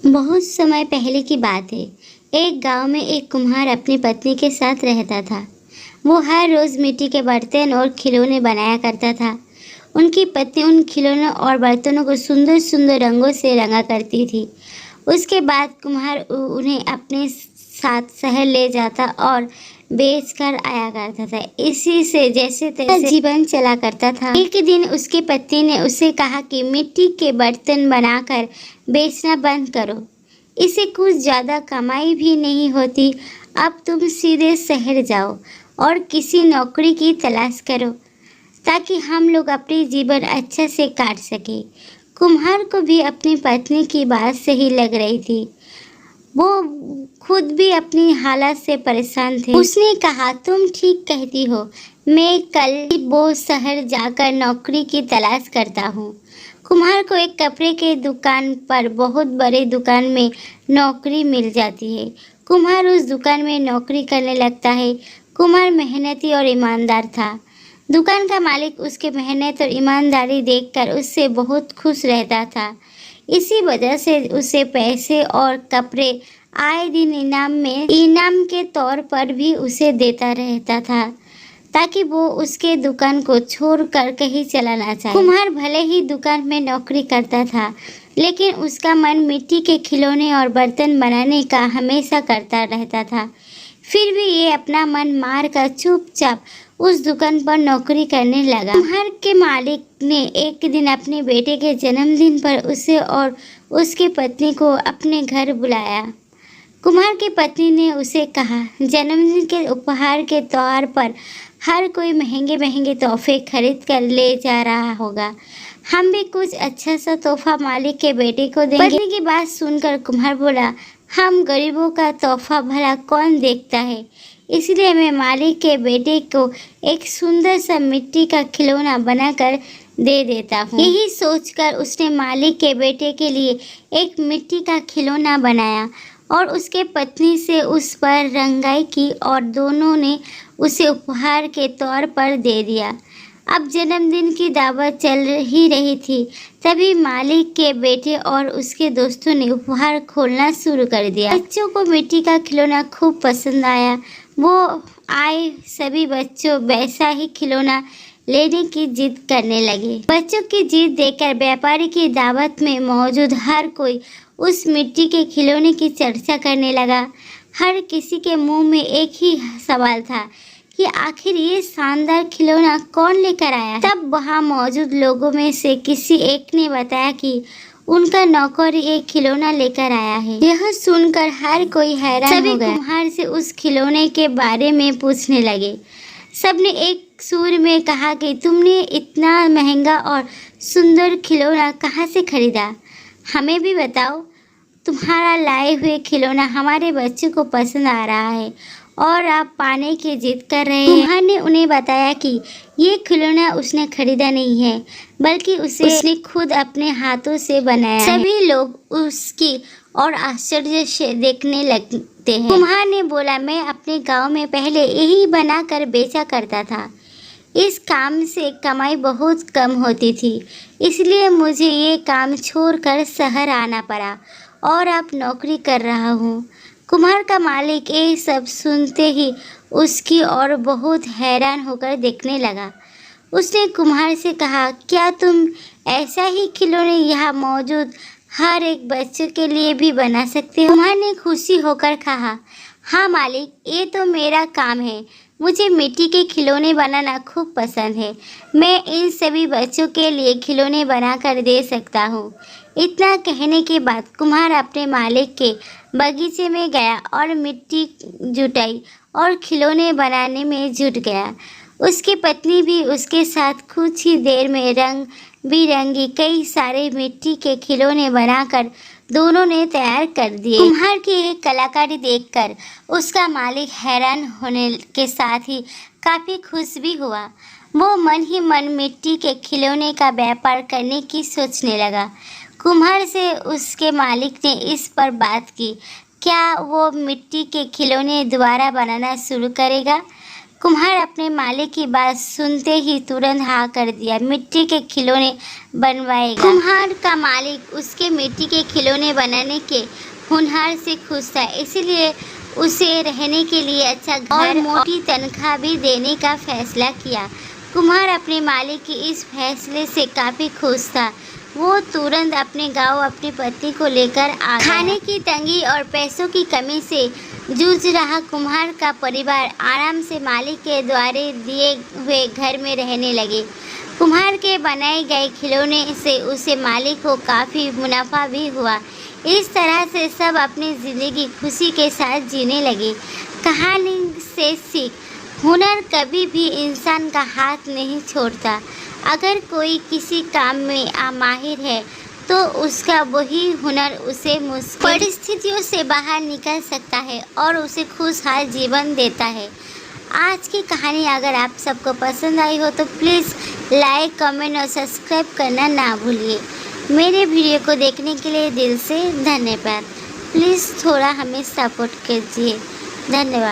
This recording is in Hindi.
बहुत समय पहले की बात है। एक गांव में एक कुम्हार अपनी पत्नी के साथ रहता था। वो हर रोज मिट्टी के बर्तन और खिलौने बनाया करता था। उनकी पत्नी उन खिलौनों और बर्तनों को सुंदर सुंदर रंगों से रंगा करती थी। उसके बाद कुम्हार उन्हें अपने साथ शहर ले जाता और बेच कर आया करता था। इसी से जैसे तैसे जीवन चला करता था। एक दिन उसकी पत्नी ने उसे कहा कि मिट्टी के बर्तन बनाकर बेचना बंद करो, इससे कुछ ज़्यादा कमाई भी नहीं होती। अब तुम सीधे शहर जाओ और किसी नौकरी की तलाश करो ताकि हम लोग अपनी जीवन अच्छे से काट सके। कुम्हार को भी अपनी पत्नी की बात सही लग रही थी। वो खुद भी अपनी हालत से परेशान थे। उसने कहा, तुम ठीक कहती हो, मैं कल वो शहर जाकर नौकरी की तलाश करता हूँ। कुम्हार को एक कपड़े के दुकान पर बहुत बड़े दुकान में नौकरी मिल जाती है। कुम्हार उस दुकान में नौकरी करने लगता है। कुम्हार मेहनती और ईमानदार था। दुकान का मालिक उसके मेहनत और ईमानदारी देखकर उससे बहुत खुश रहता था। इसी वजह से उसे पैसे और कपड़े आए दिन इनाम के तौर पर भी उसे देता रहता था ताकि वो उसके दुकान को छोड़कर कहीं चला ना जाए। कुम्हार भले ही दुकान में नौकरी करता था, लेकिन उसका मन मिट्टी के खिलौने और बर्तन बनाने का हमेशा करता रहता था। फिर भी ये अपना मन मार कर चुपचाप उस दुकान पर नौकरी करने लगा। कुम्हार के मालिक ने एक दिन अपने बेटे के जन्मदिन पर उसे और उसकी पत्नी को अपने घर बुलाया। कुम्हार की पत्नी ने उसे कहा, जन्मदिन के उपहार के तौर पर हर कोई महंगे महंगे तोहफे खरीद कर ले जा रहा होगा। हम भी कुछ अच्छा सा तोहफा मालिक के बेटे को देंगे। पत्नी की बात सुनकर कुम्हार बोला, हम गरीबों का तोहफा भला कौन देखता है, इसलिए मैं मालिक के बेटे को एक सुंदर सा मिट्टी का खिलौना बनाकर दे देता हूँ। यही सोचकर उसने मालिक के बेटे के लिए एक मिट्टी का खिलौना बनाया और उसके पत्नी से उस पर रंगाई की और दोनों ने उसे उपहार के तौर पर दे दिया। अब जन्मदिन की दावत चल ही रही थी, तभी मालिक के बेटे और उसके दोस्तों ने उपहार खोलना शुरू कर दिया। बच्चों को मिट्टी का खिलौना खूब पसंद आया। वो आए सभी बच्चों वैसा ही खिलौना लेने की जिद करने लगे। बच्चों की जिद देखकर व्यापारी की दावत में मौजूद हर कोई उस मिट्टी के खिलौने की चर्चा करने लगा। हर किसी के मुंह में एक ही सवाल था कि आखिर ये शानदार खिलौना कौन लेकर आया। तब वहाँ मौजूद लोगों में से किसी एक ने बताया कि उनका नौकर एक खिलौना लेकर आया है। यह सुनकर हर कोई हैरान हो गया। कुम्हार से उस खिलौने के बारे में पूछने लगे। सबने एक सुर में कहा कि तुमने इतना महंगा और सुंदर खिलौना कहाँ से खरीदा, हमें भी बताओ। तुम्हारा लाए हुए खिलौना हमारे बच्चे को पसंद आ रहा है और आप पाने की जिद कर रहे हैं। कुम्हार ने उन्हें बताया कि ये खिलौना उसने खरीदा नहीं है, बल्कि उसने खुद अपने हाथों से बनाया है। सभी लोग उसकी और आश्चर्य से देखने लगते हैं। कुम्हार ने बोला, मैं अपने गांव में पहले यही बनाकर बेचा करता था। इस काम से कमाई बहुत कम होती थी, इसलिए मुझे ये काम छोड़कर शहर आना पड़ा और अब नौकरी कर रहा हूँ। कुम्हार का मालिक ये सब सुनते ही उसकी ओर बहुत हैरान होकर देखने लगा। उसने कुम्हार से कहा, क्या तुम ऐसा ही खिलौने यहाँ मौजूद हर एक बच्चे के लिए भी बना सकते हो? कुम्हार ने खुशी होकर कहा, हाँ मालिक, ये तो मेरा काम है। मुझे मिट्टी के खिलौने बनाना खूब पसंद है। मैं इन सभी बच्चों के लिए खिलौने बनाकर दे सकता हूँ। इतना कहने के बाद कुम्हार अपने मालिक के बगीचे में गया और मिट्टी जुटाई और खिलौने बनाने में जुट गया। उसकी पत्नी भी उसके साथ कुछ ही देर में रंग बिरंगी कई सारे मिट्टी के खिलौने बनाकर दोनों ने तैयार कर दिए। कुम्हार की यह कलाकारी देखकर उसका मालिक हैरान होने के साथ ही काफ़ी खुश भी हुआ। वो मन ही मन मिट्टी के खिलौने का व्यापार करने की सोचने लगा। कुम्हार से उसके मालिक ने इस पर बात की, क्या वो मिट्टी के खिलौने दोबारा बनाना शुरू करेगा। कुम्हार अपने मालिक की बात सुनते ही तुरंत हाँ कर दिया, मिट्टी के खिलौने बनवाएगा। कुम्हार का मालिक उसके मिट्टी के खिलौने बनाने के हुनर से खुश था, इसीलिए उसे रहने के लिए अच्छा घर और मोटी तनख्वाह भी देने का फैसला किया। कुम्हार अपने मालिक के इस फैसले से काफ़ी खुश था। वो तुरंत अपने गांव अपनी पत्नी को लेकर आ गया। खाने की तंगी और पैसों की कमी से जूझ रहा कुम्हार का परिवार आराम से मालिक के द्वारा दिए हुए घर में रहने लगे। कुम्हार के बनाए गए खिलौने से उसे मालिक को काफ़ी मुनाफा भी हुआ। इस तरह से सब अपनी ज़िंदगी खुशी के साथ जीने लगे। कहानी से सीख, हुनर कभी भी इंसान का हाथ नहीं छोड़ता। अगर कोई किसी काम में माहिर है तो उसका वही हुनर उसे मुश्किल परिस्थितियों से बाहर निकल सकता है और उसे खुशहाल जीवन देता है। आज की कहानी अगर आप सबको पसंद आई हो तो प्लीज़ लाइक, कमेंट और सब्सक्राइब करना ना भूलिए। मेरे वीडियो को देखने के लिए दिल से धन्यवाद। प्लीज़ थोड़ा हमें सपोर्ट कीजिए। धन्यवाद।